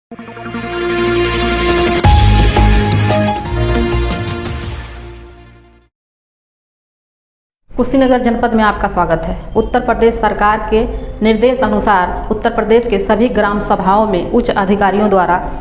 कुशीनगर जनपद में आपका स्वागत है। उत्तर प्रदेश सरकार के निर्देश अनुसार उत्तर प्रदेश के सभी ग्राम सभाओं में उच्च अधिकारियों द्वारा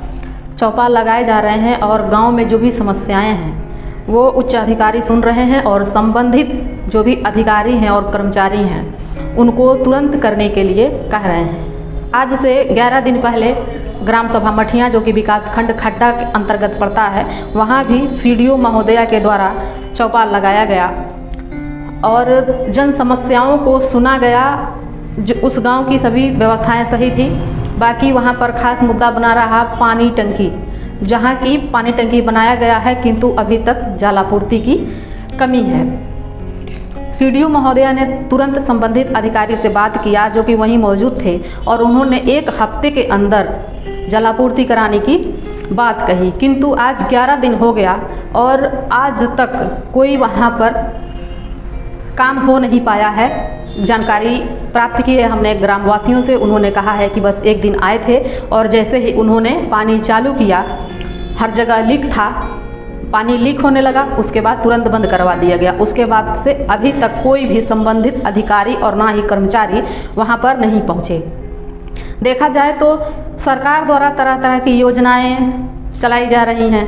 चौपाल लगाए जा रहे हैं और गांव में जो भी समस्याएं हैं वो उच्च अधिकारी सुन रहे हैं और संबंधित जो भी अधिकारी हैं और कर्मचारी हैं उनको तुरंत करने के लिए कह रहे हैं। आज से 11 दिन पहले ग्राम सभा मठिया जो कि विकास खंड खड्डा के अंतर्गत पड़ता है, वहाँ भी सीडीओ महोदया के द्वारा चौपाल लगाया गया और जन समस्याओं को सुना गया। जो उस गांव की सभी व्यवस्थाएं सही थी, बाकी वहां पर खास मुद्दा बना रहा पानी टंकी, जहां की पानी टंकी बनाया गया है किंतु अभी तक जलापूर्ति की कमी है। सीडीओ महोदया ने तुरंत संबंधित अधिकारी से बात किया जो कि वहीं मौजूद थे और उन्होंने 1 हफ्ते के अंदर जलापूर्ति कराने की बात कही, किंतु आज 11 दिन हो गया और आज तक कोई वहाँ पर काम हो नहीं पाया है। जानकारी प्राप्त की है हमने ग्रामवासियों से, उन्होंने कहा है कि बस 1 दिन आए थे और जैसे ही उन्होंने पानी चालू किया, हर जगह लीक था, पानी लीक होने लगा, उसके बाद तुरंत बंद करवा दिया गया। उसके बाद से अभी तक कोई भी संबंधित अधिकारी और ना ही कर्मचारी वहाँ पर नहीं पहुँचे। देखा जाए तो सरकार द्वारा तरह तरह की योजनाएं चलाई जा रही हैं,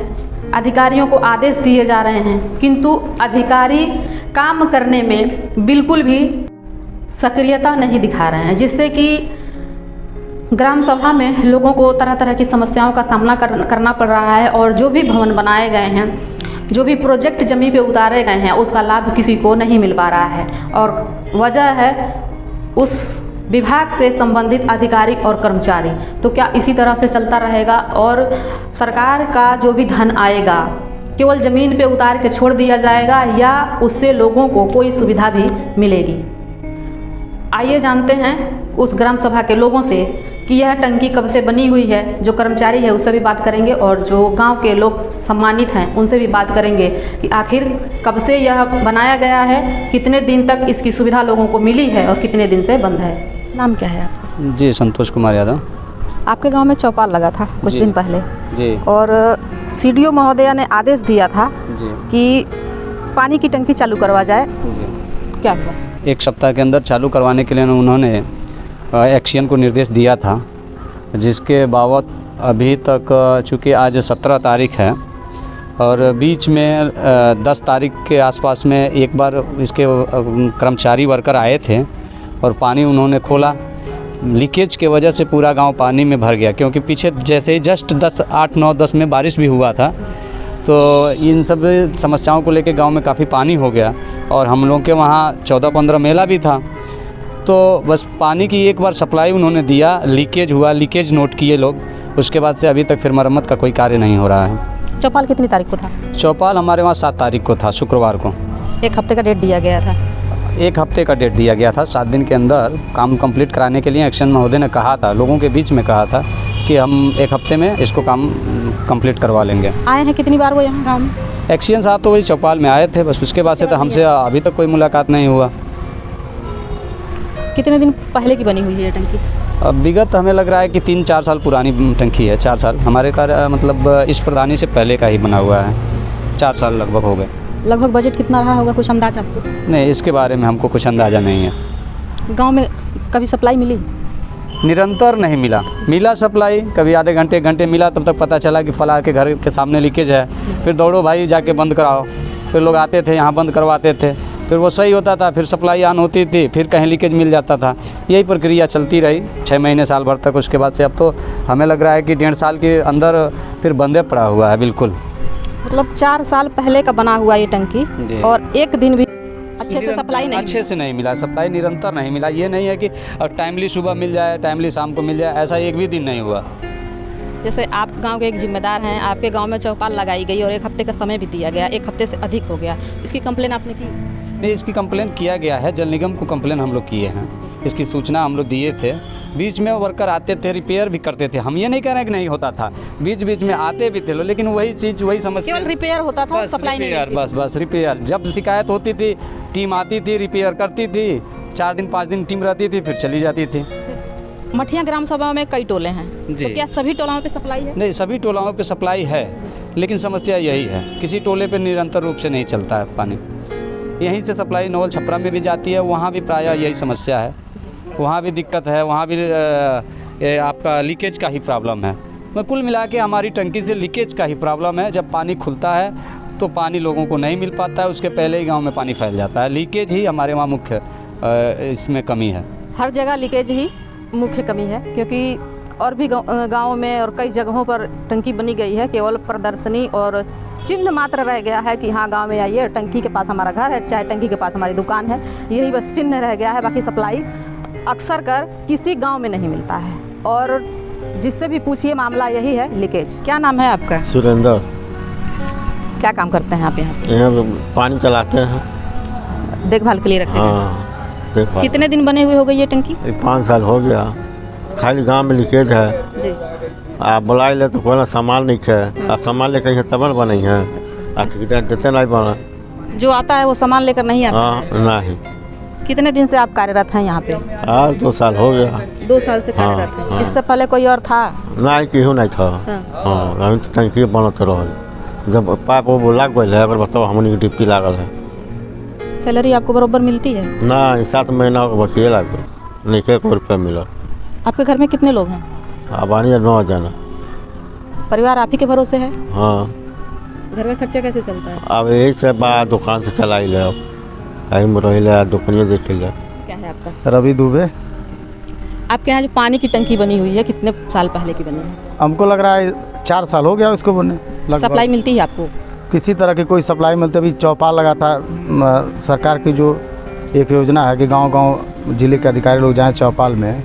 अधिकारियों को आदेश दिए जा रहे हैं, किंतु अधिकारी काम करने में बिल्कुल भी सक्रियता नहीं दिखा रहे हैं, जिससे कि ग्राम सभा में लोगों को तरह तरह की समस्याओं का सामना करना पड़ रहा है और जो भी भवन बनाए गए हैं, जो भी प्रोजेक्ट जमीन पे उतारे गए हैं, उसका लाभ किसी को नहीं मिल पा रहा है और वजह है उस विभाग से संबंधित अधिकारी और कर्मचारी। तो क्या इसी तरह से चलता रहेगा और सरकार का जो भी धन आएगा केवल ज़मीन पे उतार के छोड़ दिया जाएगा या उससे लोगों को कोई सुविधा भी मिलेगी? आइए जानते हैं उस ग्राम सभा के लोगों से कि यह टंकी कब से बनी हुई है। जो कर्मचारी है उससे भी बात करेंगे और जो गांव के लोग सम्मानित हैं उनसे भी बात करेंगे कि आखिर कब से यह बनाया गया है, कितने दिन तक इसकी सुविधा लोगों को मिली है और कितने दिन से बंद है। नाम क्या है आपका? जी, संतोष कुमार यादव। आपके गांव में चौपाल लगा था कुछ दिन पहले जी, और सीडीओ महोदया ने आदेश दिया था जी कि पानी की टंकी चालू करवा जाए जी। क्या हुआ? 1 सप्ताह के अंदर चालू करवाने के लिए उन्होंने एक्शन को निर्देश दिया था, जिसके बावत अभी तक चूँकि आज 17 तारीख है और बीच में 10 तारीख के आसपास में एक बार इसके कर्मचारी वर्कर आए थे और पानी उन्होंने खोला। लीकेज के वजह से पूरा गांव पानी में भर गया, क्योंकि पीछे जैसे ही जस्ट 8, 9, 10 में बारिश भी हुआ था, तो इन सब समस्याओं को लेके गांव में काफ़ी पानी हो गया और हम लोग के वहाँ 14-15 मेला भी था। तो बस पानी की एक बार सप्लाई उन्होंने दिया, लीकेज हुआ, लीकेज नोट किए लोग, उसके बाद से अभी तक फिर मरम्मत का कोई कार्य नहीं हो रहा है। चौपाल कितनी तारीख को था? चौपाल हमारे वहाँ 7 तारीख को था, शुक्रवार को। 1 हफ्ते का डेट दिया गया था। 1 हफ्ते का डेट दिया गया था। 7 दिन के अंदर काम कंप्लीट कराने के लिए एक्शन महोदय ने कहा था, लोगों के बीच में कहा था कि हम 1 हफ्ते में इसको काम कंप्लीट करवा लेंगे। आए हैं कितनी बार वो यहाँ गाँव में? एक्शन साहब तो वही चौपाल में आए थे, बस उसके बाद से तो हमसे अभी तक कोई मुलाकात नहीं हुआ। कितने दिन पहले की बनी हुई है ये टंकी? अब विगत हमें लग रहा है कि 3-4 साल पुरानी टंकी है। 4 साल हमारे मतलब इस प्रधानी से पहले का ही बना हुआ है। 4 साल लगभग हो गए। लगभग बजट कितना रहा होगा, कुछ अंदाजा आपको? नहीं, इसके बारे में हमको कुछ अंदाज़ा नहीं है। गांव में कभी सप्लाई मिली? निरंतर नहीं मिला सप्लाई। कभी आधे घंटे 1 घंटे मिला, तब तक पता चला कि फला के घर के सामने लीकेज है, फिर दौड़ो भाई जाके बंद कराओ। फिर लोग आते थे यहाँ बंद करवाते थे, फिर वो सही होता था, फिर सप्लाई ऑन होती थी, फिर कहीं लीकेज मिल जाता था। यही प्रक्रिया चलती रही 6 महीने साल भर तक। उसके बाद से अब तो हमें लग रहा है कि 1.5 साल के अंदर फिर बंदे पड़ा हुआ है बिल्कुल। मतलब 4 साल पहले का बना हुआ ये टंकी और 1 दिन भी अच्छे से सप्लाई नहीं? अच्छे से नहीं मिला, सप्लाई निरंतर नहीं मिला। ये नहीं है कि टाइमली सुबह मिल जाए, टाइमली शाम को मिल जाए, ऐसा एक भी दिन नहीं हुआ। जैसे आप गांव के एक जिम्मेदार हैं, आपके गांव में चौपाल लगाई गई और 1 हफ्ते का समय भी दिया गया, 1 हफ्ते से अधिक हो गया, इसकी कंप्लेन आपने की? नहीं, इसकी कंप्लेन किया गया है, जल निगम को कंप्लेन हम लोग किए हैं, इसकी सूचना हम लोग दिए थे। बीच में वर्कर आते थे, रिपेयर भी करते थे। हम ये नहीं कह रहे हैं कि नहीं होता था, बीच बीच में आते भी थे लोग, लेकिन वही चीज़ वही समस्या, केवल रिपेयर होता था, सप्लाई नहीं होती थी। बस रिपेयर। जब शिकायत होती थी, टीम आती थी, रिपेयर करती थी, 4 दिन 5 दिन टीम रहती थी, फिर चली जाती थी। मठिया ग्राम सभा में कई टोले हैं, जी। तो क्या सभी टोलों पे सप्लाई है? नहीं, सभी टोलाओं पे सप्लाई है, लेकिन समस्या यही है, किसी टोले पे निरंतर रूप से नहीं चलता है पानी। यहीं से सप्लाई नवल छपरा में भी जाती है, वहाँ भी प्रायः यही समस्या है, वहाँ भी दिक्कत है, वहाँ भी आपका लीकेज का ही प्रॉब्लम है। कुल मिला के हमारी टंकी से लीकेज का ही प्रॉब्लम है। जब पानी खुलता है तो पानी लोगों को नहीं मिल पाता है, उसके पहले ही गांव में पानी फैल जाता है। लीकेज ही हमारे वहाँ मुख्य इसमें कमी है। हर जगह लीकेज ही मुख्य कमी है, क्योंकि और भी गाँव में और कई जगहों पर टंकी बनी गई है, केवल प्रदर्शनी और चिन्ह मात्र रह गया है कि हाँ गांव में आइए, टंकी के पास हमारा घर है, चाहे टंकी के पास हमारी दुकान है, यही बस चिन्ह रह गया है। बाकी सप्लाई अक्सर कर किसी गांव में नहीं मिलता है, और जिससे भी पूछिए मामला यही है, लीकेज। क्या नाम है आपका? सुरेंद्र। क्या काम करते हैं आप यहाँ पे? यहाँ पे पानी चलाते हैं, देखभाल के लिए रखे हैं। हाँ देखभाल। कितने दिन बने हुए हो गई ये टंकी? 5 साल हो गया, खाली गांव में लीकेज है। जी। आप बुलाई ले तो कोई सामान नहीं है, आप सामान लेकर यहाँ तब बनी है। अच्छा। आप देते नहीं बना, जो आता है वो सामान लेकर नहीं आता? हाँ नहीं। कितने दिन से आप कार्यरत हैं यहाँ पे? 2 साल हो गया। 2 साल से कार्यरत हैं। हाँ। इससे पहले कोई और था? नहीं, केहू नहीं था। हाँ अभी तो टंकी बनते रह, जब पाइप वो लग गई है, बताओ हमनी की डिप्टी लागल है। सैलरी आपको बराबर मिलती है? नहीं, 7 महीना वकील लग गए, नहीं के रुपया मिला। आपके घर में कितने लोग हैं? अब आनी 9 जना। परिवार आप ही के भरोसे है? हाँ। घर का खर्चा कैसे चलता है? अब यही से बाहर दुकान से चला ले, अब यही में रही ले, दुकानिए देख ले। क्या है आपका? रवि दुबे। आपके यहाँ जो पानी की टंकी बनी हुई है, कितने साल पहले की बनी है? हमको लग रहा है 4 साल हो गया उसको बने। सप्लाई मिलती है आपको? किसी तरह की कोई सप्लाई मिलती? अभी चौपाल लगा था, सरकार की जो एक योजना है कि गांव-गांव जिले के अधिकारी लोग जाएं चौपाल में,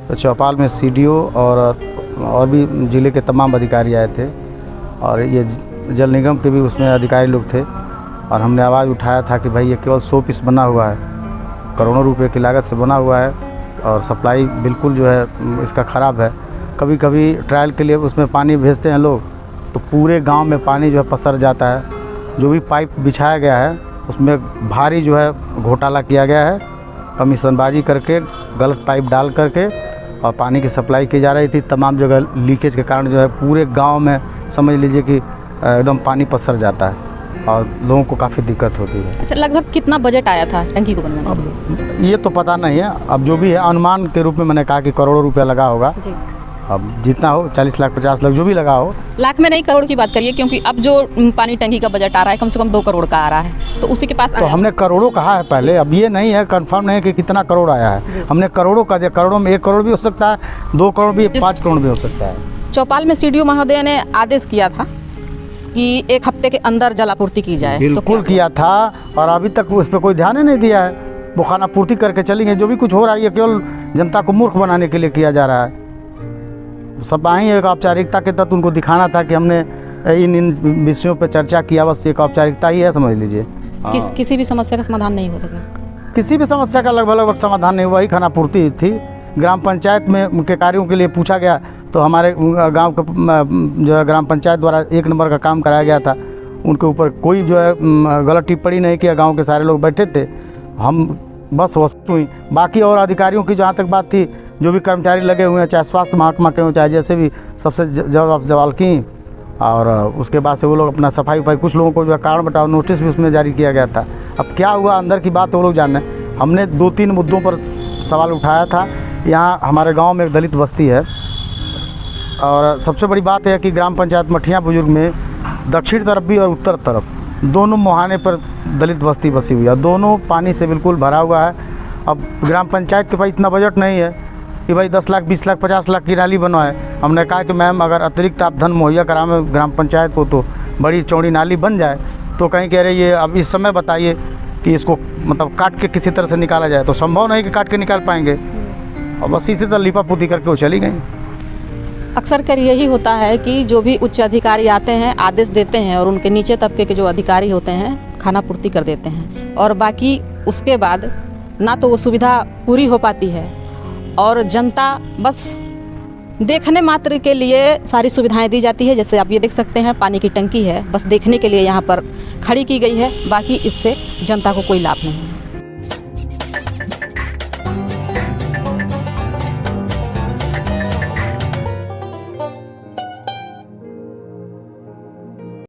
तो चौपाल में सीडीओ और भी जिले के तमाम अधिकारी आए थे, और ये जल निगम के भी उसमें अधिकारी लोग थे, और हमने आवाज़ उठाया था कि भाई ये केवल 100 पीस बना हुआ है, करोड़ों रुपए की लागत से बना हुआ है, और सप्लाई बिल्कुल जो है इसका ख़राब है। कभी कभी ट्रायल के लिए उसमें पानी भेजते हैं लोग, तो पूरे गांव में पानी जो है पसर जाता है। जो भी पाइप बिछाया गया है उसमें भारी जो है घोटाला किया गया है, कमीशनबाजी करके गलत पाइप डाल करके, और पानी की सप्लाई की जा रही थी। तमाम जगह लीकेज के कारण जो है पूरे गांव में समझ लीजिए कि एकदम पानी पसर जाता है, और लोगों को काफ़ी दिक्कत होती है। अच्छा, लगभग कितना बजट आया था टंकी को बनवाने के लिए? ये तो पता नहीं है, अब जो भी है अनुमान के रूप में मैंने कहा कि करोड़ों रुपया लगा होगा। जी। अब जितना हो, 40 लाख 50 लाख जो भी लगा हो। लाख में नहीं, करोड़ की बात करिए, क्योंकि अब जो पानी टंकी का बजट आ रहा है कम से कम 2 करोड़ का आ रहा है, तो उसी के पास तो हमने करोड़ों कहा है पहले, अब ये नहीं है कंफर्म नहीं है कि कितना करोड़ आया है। हमने करोड़ों का दिया, करोड़ों में 1 करोड़ भी हो सकता है, 2 करोड़ भी, 5 करोड़ भी हो सकता है। चौपाल में सीडीओ महोदय ने आदेश किया था कि 1 हफ्ते के अंदर जलापूर्ति की जाए, तो बिल्कुल किया था, और अभी तक उस पर कोई ध्यान ही नहीं दिया है। वो खाना पूर्ति करके चली गई। जो भी कुछ हो रहा है ये केवल जनता को मूर्ख बनाने के लिए किया जा रहा है। सब आई एक औपचारिकता के तहत उनको दिखाना था कि हमने इन विषयों पर चर्चा किया, बस एक औपचारिकता ही है, समझ लीजिए। किसी भी समस्या का समाधान नहीं हो सका? किसी भी समस्या का लगभग समाधान नहीं हुआ। ही खाना पूर्ति थी। ग्राम पंचायत में के कार्यों के लिए पूछा गया, तो हमारे गांव के जो है ग्राम पंचायत द्वारा 1 नंबर का काम कराया गया था। उनके ऊपर कोई जो है गलत टिप्पणी नहीं किया। गांव के सारे लोग बैठे थे, हम बस वस्तु हुई। बाकी और अधिकारियों की जहाँ तक बात थी, जो भी कर्मचारी लगे हुए हैं, चाहे स्वास्थ्य महकमा के हों, चाहे जैसे भी, सबसे जवाब की, और उसके बाद से वो लोग अपना सफाई उफाई, कुछ लोगों को जो है कारण बताओ नोटिस भी उसमें जारी किया गया था। अब क्या हुआ अंदर की बात वो लोग जाने। हमने 2-3 मुद्दों पर सवाल उठाया था। यहाँ हमारे गांव में एक दलित बस्ती है, और सबसे बड़ी बात है कि ग्राम पंचायत मठिया बुजुर्ग में दक्षिण तरफ भी और उत्तर तरफ दोनों मुहाने पर दलित बस्ती बसी हुई है। दोनों पानी से बिल्कुल भरा हुआ है। अब ग्राम पंचायत के पास इतना बजट नहीं है कि भाई 10 लाख 20 लाख 50 लाख की नाली बनवाए। हमने कहा कि मैम अगर अतिरिक्त आप धन मुहैया कराएं ग्राम पंचायत को, तो बड़ी चौड़ी नाली बन जाए। तो कहीं कह रहे ये अब इस समय बताइए कि इसको मतलब काट के किसी तरह से निकाला जाए, तो संभव नहीं कि काट के निकाल पाएंगे। और बस इसी तरह लिपा पुती करके वो चली गई। अक्सर कर यही होता है कि जो भी उच्च अधिकारी आते हैं, आदेश देते हैं, और उनके नीचे तबके के जो अधिकारी होते हैं खाना पूर्ति कर देते हैं, और बाकी उसके बाद ना तो वो सुविधा पूरी हो पाती है, और जनता बस देखने मात्र के लिए सारी सुविधाएं दी जाती है। जैसे आप ये देख सकते हैं, पानी की टंकी है, बस देखने के लिए यहाँ पर खड़ी की गई है, बाकी इससे जनता को कोई लाभ नहीं है।